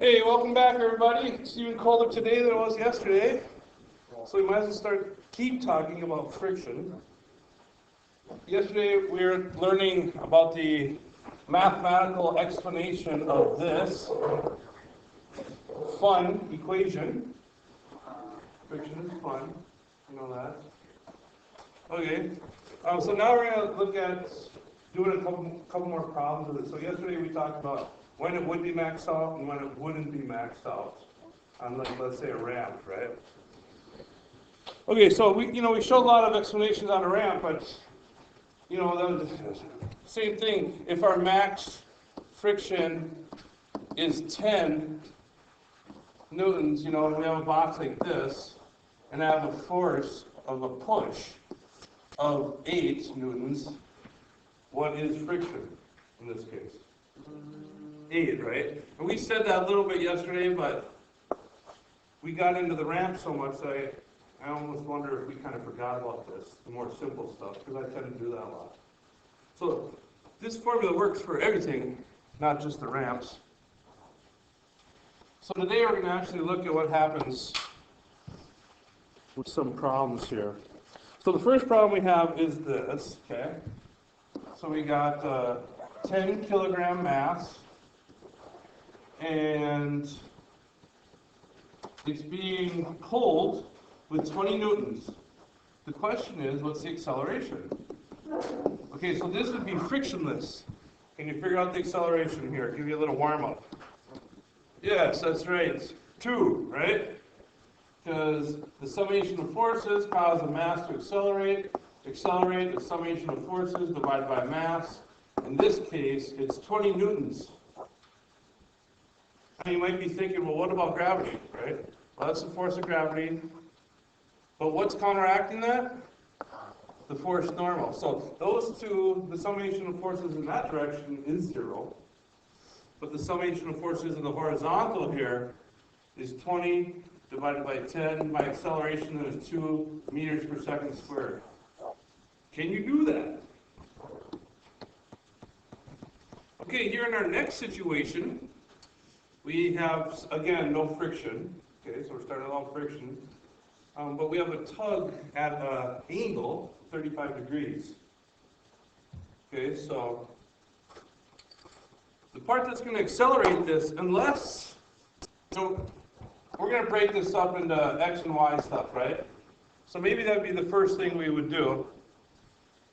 Hey, welcome back everybody. It's even colder today than it was yesterday. So we might as well keep talking about friction. Yesterday we were learning about the mathematical explanation of this fun equation. Friction is fun, you know that. Okay, so now we're going to look at doing a couple more problems with it. So yesterday we talked about when it would be maxed out and when it wouldn't be maxed out on, like, let's say, a ramp, right? Okay, so we showed a lot of explanations on a ramp, but the same thing. If our max friction is 10 newtons, and we have a box like this, and I have a force of a push of 8 newtons, what is friction in this case? 8, right? And we said that a little bit yesterday, but we got into the ramp so much that I almost wonder if we kind of forgot about this, the more simple stuff, because I tend to do that a lot. So this formula works for everything, not just the ramps. So today we're going to actually look at what happens with some problems here. So the first problem we have is this, okay? So we got 10 kilogram mass, and it's being pulled with 20 newtons. The question is, what's the acceleration? Okay, so this would be frictionless. Can you figure out the acceleration here? Give you a little warm-up. Yes, that's right. It's 2, right? Because the summation of forces cause the mass to accelerate. Accelerate is summation of forces divided by mass. In this case, it's 20 newtons. Now you might be thinking, well, what about gravity, right? Well, that's the force of gravity. But what's counteracting that? The force normal. So those two, the summation of forces in that direction is 0. But the summation of forces in the horizontal here is 20 divided by 10. My acceleration is 2 meters per second squared. Can you do that? Okay, here in our next situation, we have, again, no friction. Okay, so we're starting without friction. But we have a tug at an angle, 35 degrees. Okay, so the part that's going to accelerate this, unless, so we're going to break this up into x and y stuff, right? So maybe that would be the first thing we would do.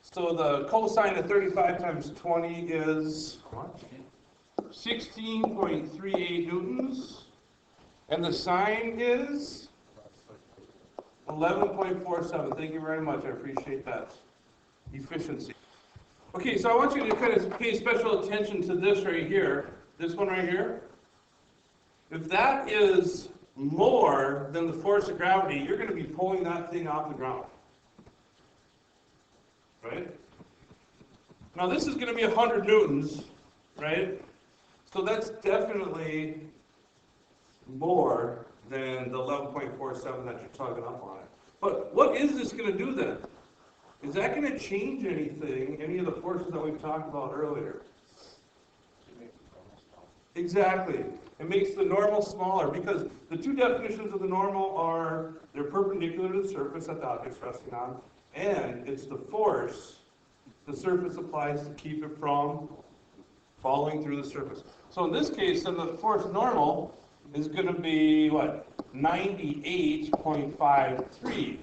So the cosine of 35 times 20 is what? 16.38 newtons. And the sine is 11.47. Thank you very much. I appreciate that efficiency. Okay, so I want you to kind of pay special attention to this right here. This one right here. If that is more than the force of gravity, you're going to be pulling that thing off the ground. Right? Now this is going to be 100 newtons, right? So that's definitely more than the 11.47 that you're tugging up on it. But what is this going to do then? Is that going to change anything, any of the forces that we've talked about earlier? Exactly. It makes the normal smaller, because the two definitions of the normal are they're perpendicular to the surface that the object's resting on, and it's the force the surface applies to keep it from falling through the surface. So in this case, then the force normal is going to be, what, 98.53.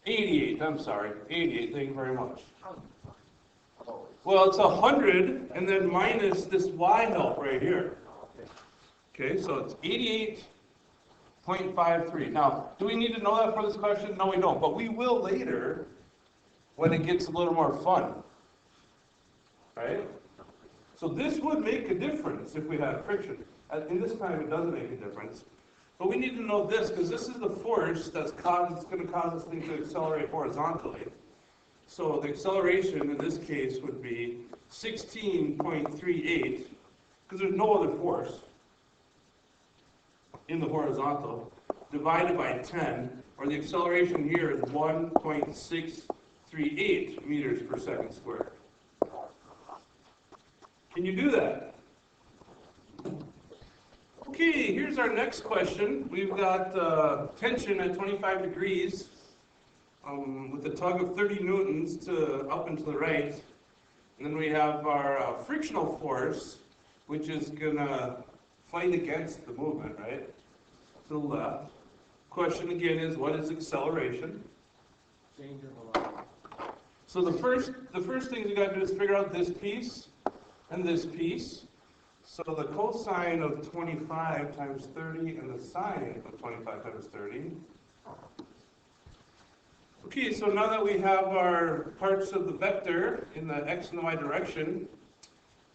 88, I'm sorry, 88, thank you very much. Well, it's 100, and then minus this y help right here. Okay, so it's 88.53. Now, do we need to know that for this question? No, we don't, but we will later when it gets a little more fun. Right? So this would make a difference if we had friction. In this time, it doesn't make a difference. But we need to know this, because this is the force that's going to cause this thing to accelerate horizontally. So the acceleration in this case would be 16.38, because there's no other force in the horizontal, divided by 10, or the acceleration here is 1.638 meters per second squared. Can you do that? Okay, here's our next question. We've got tension at 25 degrees with a tug of 30 newtons to up and to the right. And then we have our frictional force, which is going to fight against the movement, right? To the left. Question again is, what is acceleration? Change in velocity. So the first thing we got to do is figure out this piece and this piece. So the cosine of 25 times 30 and the sine of 25 times 30. Okay, so now that we have our parts of the vector in the x and the y direction,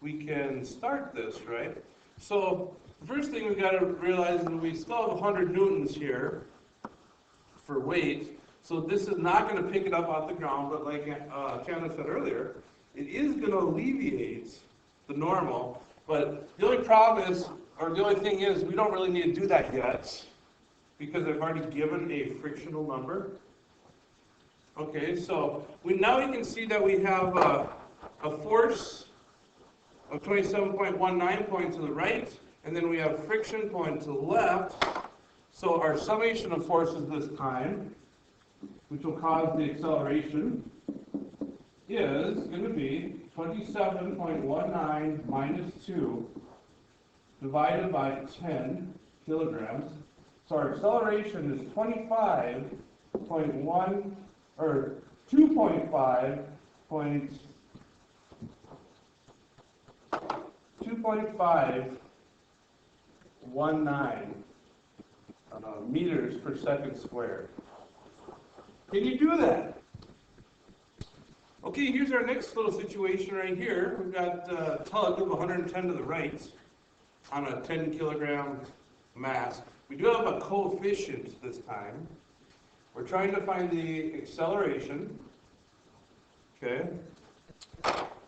we can start this, right? So the first thing we've got to realize is that we still have 100 newtons here for weight. So this is not going to pick it up off the ground, but like Chandler said earlier, it is going to alleviate the normal. But the only problem is, or the only thing is, we don't really need to do that yet because I've already given a frictional number. Okay, so now we can see that we have a force of 27.19 points to the right, and then we have friction point to the left. So our summation of forces this time, which will cause the acceleration, is going to be 27.19 minus 2 divided by 10 kilograms. So our acceleration is 25.1 or 2.5 meters per second squared. Can you do that? Okay, here's our next little situation right here. We've got a tug of 110 to the right on a 10 kilogram mass. We do have a coefficient this time. We're trying to find the acceleration. Okay.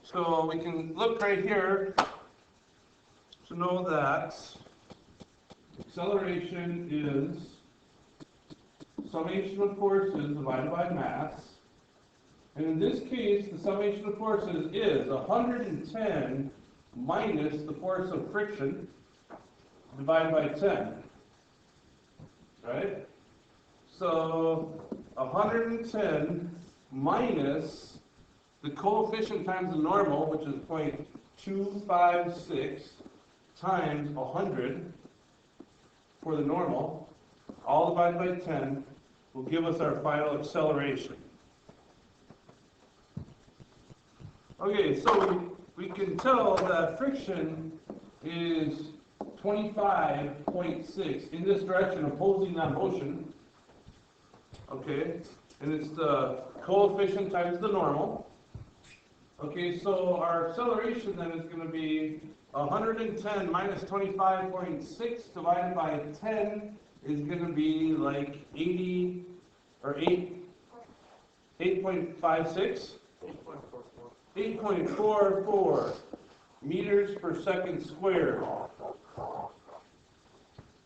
So we can look right here to know that acceleration is summation of forces divided by mass. And in this case, the summation of forces is 110 minus the force of friction divided by 10. Right? So 110 minus the coefficient times the normal, which is 0.256 times 100 for the normal, all divided by 10, will give us our final acceleration. Okay, so we can tell that friction is 25.6 in this direction, opposing that motion. Okay, and it's the coefficient times the normal. Okay, so our acceleration then is going to be 110 minus 25.6 divided by 10 is going to be like 80 or 8.56. 8.44 meters per second squared.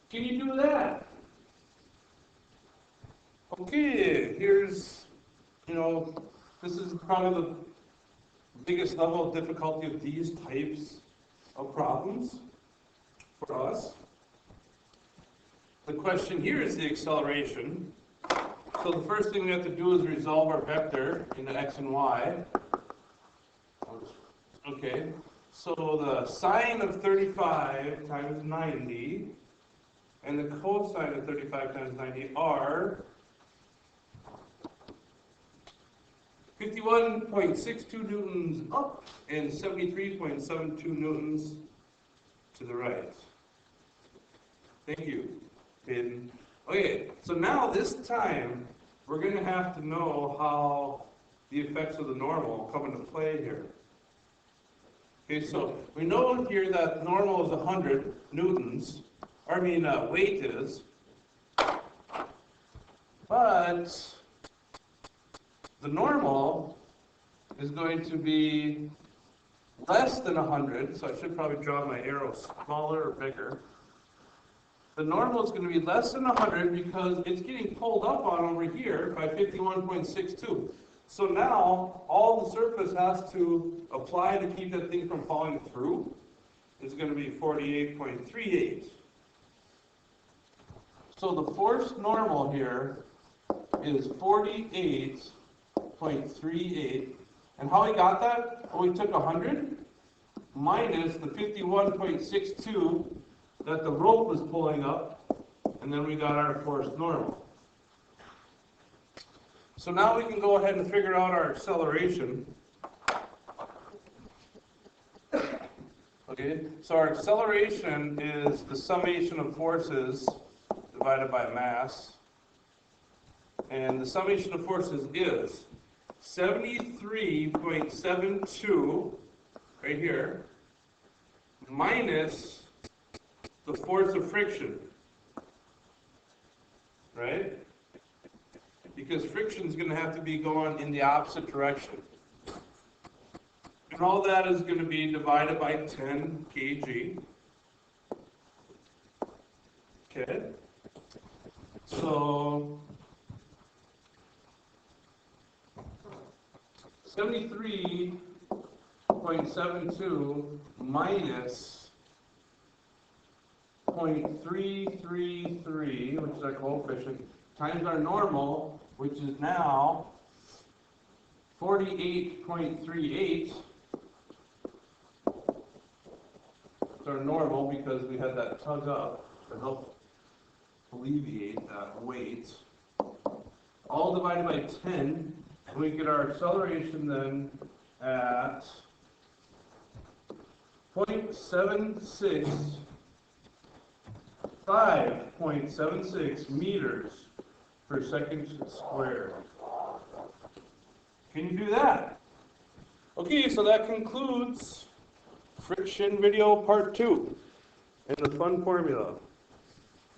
Can you do that? Okay, here's, this is probably the biggest level of difficulty of these types of problems for us. The question here is the acceleration. So the first thing we have to do is resolve our vector into x and y. Okay, so the sine of 35 times 90 and the cosine of 35 times 90 are 51.62 newtons up and 73.72 newtons to the right. Thank you, Hayden. Okay, so now this time we're going to have to know how the effects of the normal come into play here. Okay, so we know here that normal is 100 newtons, weight is, but the normal is going to be less than 100, so I should probably draw my arrow smaller or bigger. The normal is going to be less than 100 because it's getting pulled up on over here by 51.62. So now all the surface has to apply to keep that thing from falling through is going to be 48.38. So the force normal here is 48.38. And how we got that? Well, we took 100 minus the 51.62 that the rope was pulling up, and then we got our force normal. So now we can go ahead and figure out our acceleration. Okay, so our acceleration is the summation of forces divided by mass. And the summation of forces is 73.72 right here minus the force of friction, right? Because friction is going to have to be going in the opposite direction. And all that is going to be divided by 10 kg. Okay. So 73.72 minus 0.333, which is our coefficient, times our normal, which is now 48.38. It's our normal because we had that tug up to help alleviate that weight. All divided by 10, and we get our acceleration then at 5.76 meters per second squared. Can you do that? Okay, so that concludes friction video part 2 and the fun formula.